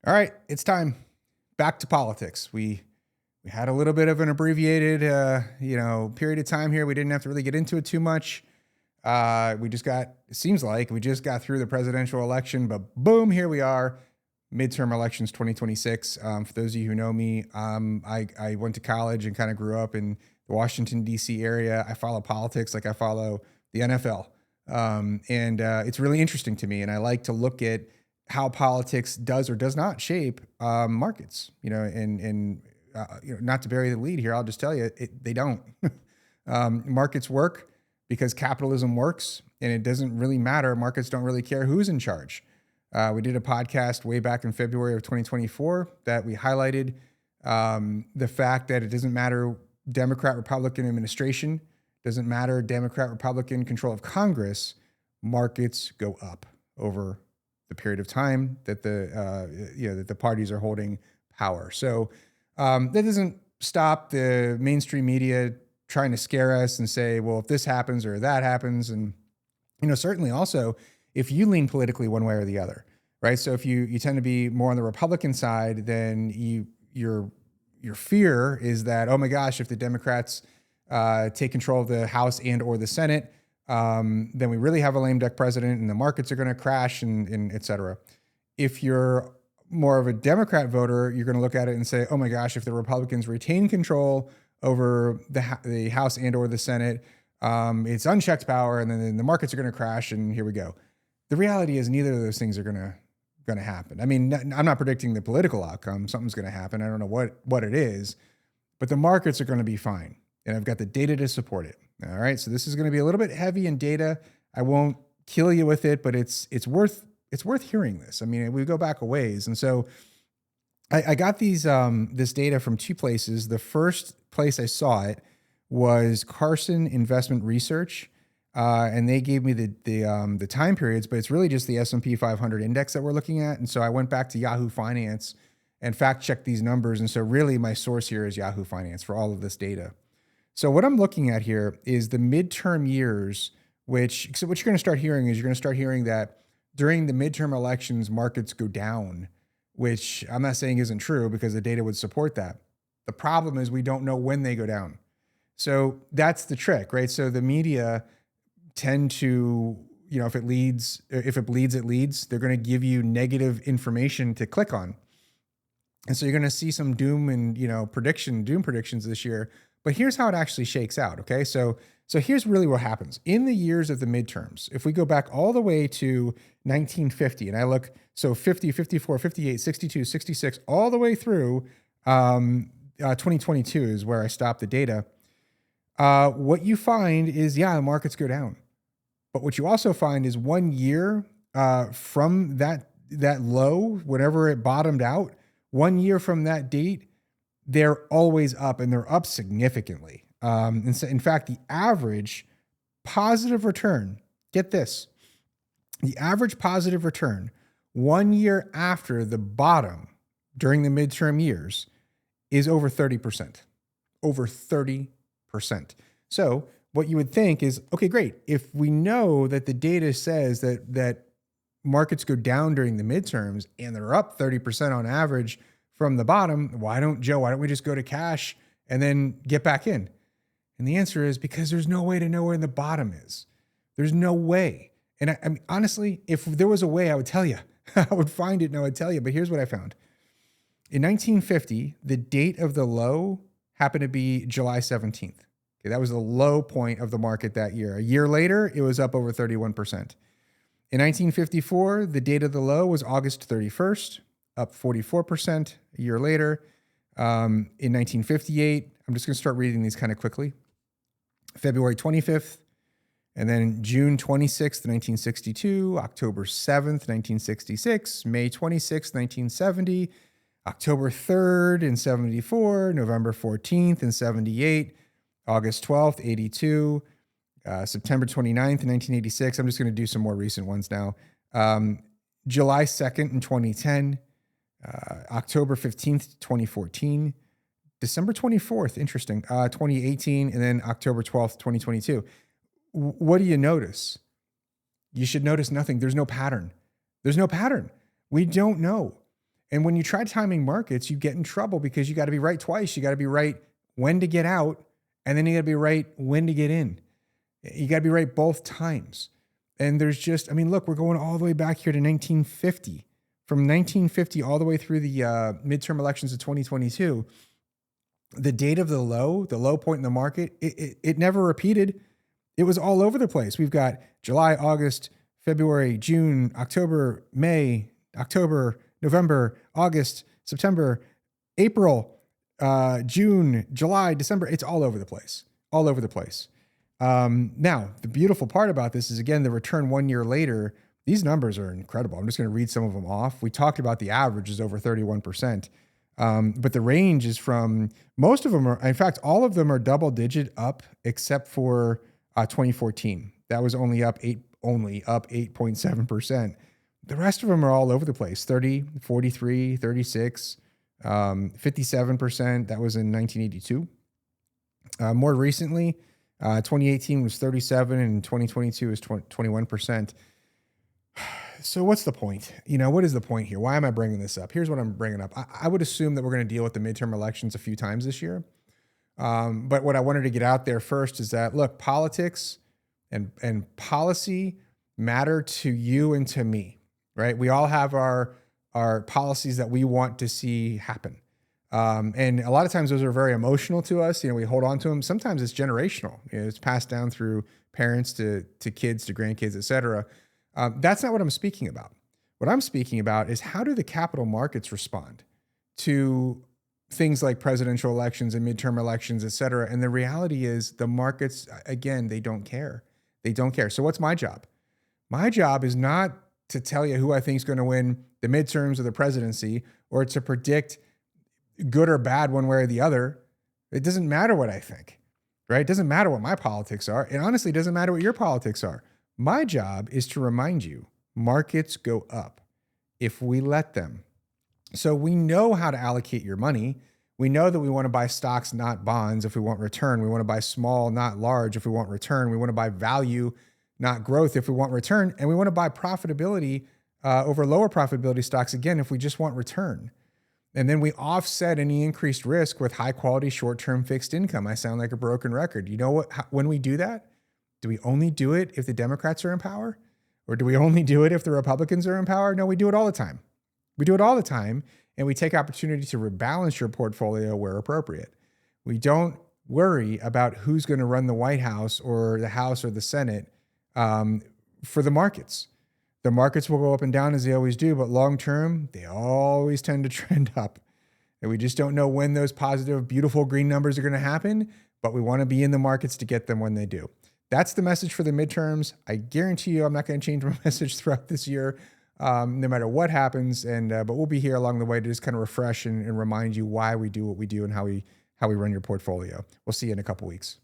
All right, it's time. Back to politics. We had a little bit of an abbreviated, period of time here. We didn't have to really get into it too much. It seems like we just got through the presidential election, but boom, here we are, midterm elections 2026. For those of you who know me, I went to college and kind of grew up in the Washington, D.C. area. I follow politics like I follow the NFL. It's really interesting to me. And I like to look at how politics does or does not shape markets, not to bury the lead here. I'll just tell you, they don't. Markets work because capitalism works, and it doesn't really matter. Markets don't really care who's in charge. We did a podcast way back in February of 2024 that we highlighted the fact that it doesn't matter Democrat, Republican administration, doesn't matter Democrat, Republican control of Congress, markets go up over the period of time that the parties are holding power. So that doesn't stop the mainstream media trying to scare us and say, well, if this happens or that happens. And, certainly also if you lean politically one way or the other, right? So if you tend to be more on the Republican side, then your fear is that, oh my gosh, if the Democrats take control of the House and or the Senate, then we really have a lame duck president and the markets are going to crash and et cetera. If you're more of a Democrat voter, you're going to look at it and say, oh my gosh, if the Republicans retain control over the House and or the Senate, it's unchecked power and then the markets are going to crash and here we go. The reality is neither of those things are going to happen. I mean, I'm not predicting the political outcome. Something's going to happen. I don't know what it is, but the markets are going to be fine. And I've got the data to support it. All right. So this is going to be a little bit heavy in data. I won't kill you with it, but it's worth hearing this. I mean, we go back a ways. And so I got this data from two places. The first place I saw it was Carson Investment Research. And they gave me the time periods, but it's really just the S&P 500 index that we're looking at. And so I went back to Yahoo Finance and fact checked these numbers. And so really my source here is Yahoo Finance for all of this data. So what I'm looking at here is the midterm years, what you're going to start hearing that during the midterm elections, markets go down, which I'm not saying isn't true because the data would support that. The problem is we don't know when they go down. So that's the trick, right? So the media tend to, if it bleeds, it leads. They're going to give you negative information to click on. And so you're going to see some doom and, doom predictions this year. But here's how it actually shakes out, okay? So here's really what happens. In the years of the midterms, if we go back all the way to 1950, and I look, 50, 54, 58, 62, 66, all the way through 2022 is where I stopped the data. What you find is, the markets go down. But what you also find is 1 year from that low, whenever it bottomed out, 1 year from that date, they're always up and they're up significantly. And so, in fact, the average positive return, get this, the average positive return 1 year after the bottom during the midterm years is over 30%. Over 30%. So what you would think is, okay, great. If we know that the data says that markets go down during the midterms and they're up 30% on average from the bottom, why don't we just go to cash and then get back in? And the answer is because there's no way to know where the bottom is. There's no way. And I mean, honestly, if there was a way, I would tell you. I would find it and I would tell you. But here's what I found. In 1950, the date of the low happened to be July 17th. Okay, that was the low point of the market that year. A year later, it was up over 31%. In 1954, the date of the low was August 31st, up 44%. A year later, in 1958, I'm just going to start reading these kind of quickly. February 25th, and then June 26th, 1962, October 7th, 1966, May 26th, 1970, October 3rd in 74, November 14th in 78, August 12th, 82, September 29th, 1986. I'm just going to do some more recent ones now. July 2nd in 2010, October 15th, 2014, December 24th, interesting, 2018, and then October 12th, 2022. What do you notice? You should notice nothing. There's no pattern. We don't know. And when you try timing markets, you get in trouble because you got to be right twice. You got to be right when to get out, and then you got to be right when to get in. You got to be right both times. And there's just, I mean, look, we're going all the way back here to 1950. From 1950 all the way through the midterm elections of 2022, the date of the low point in the market, it never repeated. It was all over the place. We've got July, August, February, June, October, May, October, November, August, September, April, June, July, December. It's all over the place, all over the place. Now, the beautiful part about this is, again, the return 1 year later. These numbers are incredible. I'm just going to read some of them off. We talked about the average is over 31%. But the range is from, most of them are, in fact, all of them are double digit up except for 2014. That was only up 8.7%. The rest of them are all over the place. 30, 43, 36, 57%. That was in 1982. More recently, 2018 was 37 and 2022 is 21%. So what's the point? What is the point here? Why am I bringing this up? Here's what I'm bringing up. I would assume that we're going to deal with the midterm elections a few times this year. But what I wanted to get out there first is that, look, politics and policy matter to you and to me, right? We all have our policies that we want to see happen. And a lot of times those are very emotional to us. We hold on to them. Sometimes it's generational. It's passed down through parents to kids, to grandkids, et cetera. That's not what I'm speaking about. What I'm speaking about is, how do the capital markets respond to things like presidential elections and midterm elections, et cetera? And the reality is, the markets, again, they don't care. They don't care. So what's my job? My job is not to tell you who I think is going to win the midterms or the presidency, or to predict good or bad one way or the other. It doesn't matter what I think, right? It doesn't matter what my politics are. It honestly doesn't matter what your politics are. My job is to remind you, markets go up if we let them. So we know how to allocate your money. We know that we want to buy stocks, not bonds, if we want return. We want to buy small, not large, if we want return. We want to buy value, not growth, if we want return. And we want to buy profitability over lower profitability stocks, again, if we just want return. And then we offset any increased risk with high quality short-term fixed income. I sound like a broken record. You know what? When we do that, do we only do it if the Democrats are in power? Or do we only do it if the Republicans are in power? No, we do it all the time. We do it all the time, and we take opportunity to rebalance your portfolio where appropriate. We don't worry about who's going to run the White House or the House or the Senate for the markets. The markets will go up and down as they always do, but long term, they always tend to trend up. And we just don't know when those positive, beautiful green numbers are going to happen, but we want to be in the markets to get them when they do. That's the message for the midterms. I guarantee you I'm not going to change my message throughout this year, no matter what happens. But we'll be here along the way to just kind of refresh and remind you why we do what we do and how we run your portfolio. We'll see you in a couple weeks.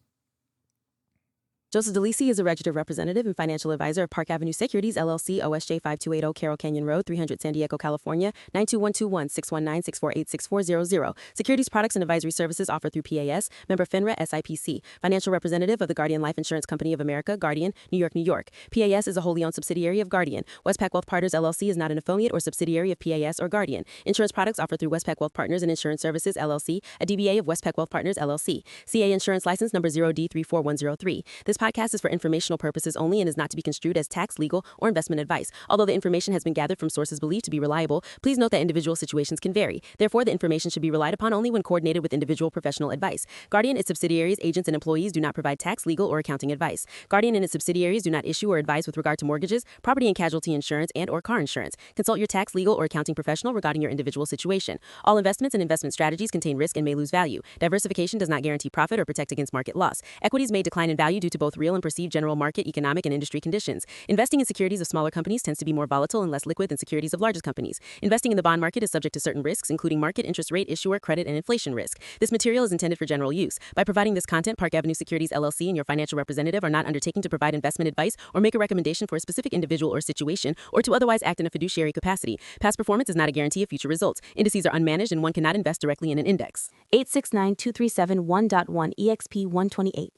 Joe DeLisi is a registered representative and financial advisor of Park Avenue Securities, LLC, OSJ 5280 Carroll Canyon Road, 300 San Diego, California, 92121 619 648 Securities products and advisory services offered through PAS, member FINRA, SIPC. Financial representative of the Guardian Life Insurance Company of America, Guardian, New York, New York. PAS is a wholly owned subsidiary of Guardian. Westpac Wealth Partners, LLC is not an affiliate or subsidiary of PAS or Guardian. Insurance products offered through Westpac Wealth Partners and Insurance Services, LLC, a DBA of Westpac Wealth Partners, LLC. CA Insurance License Number 0D34103. This podcast is for informational purposes only and is not to be construed as tax, legal, or investment advice. Although the information has been gathered from sources believed to be reliable, please note that individual situations can vary. Therefore, the information should be relied upon only when coordinated with individual professional advice. Guardian, its subsidiaries, agents, and employees do not provide tax, legal, or accounting advice. Guardian and its subsidiaries do not issue or advise with regard to mortgages, property and casualty insurance, and/or car insurance. Consult your tax, legal, or accounting professional regarding your individual situation. All investments and investment strategies contain risk and may lose value. Diversification does not guarantee profit or protect against market loss. Equities may decline in value due to both real and perceived general market, economic, and industry conditions. Investing in securities of smaller companies tends to be more volatile and less liquid than securities of largest companies. Investing in the bond market is subject to certain risks, including market, interest rate, issuer, credit, and inflation risk. This material is intended for general use. By providing this content, Park Avenue Securities LLC and your financial representative are not undertaking to provide investment advice or make a recommendation for a specific individual or situation, or to otherwise act in a fiduciary capacity. Past performance is not a guarantee of future results. Indices are unmanaged and one cannot invest directly in an index. 8692371.1 EXP 128.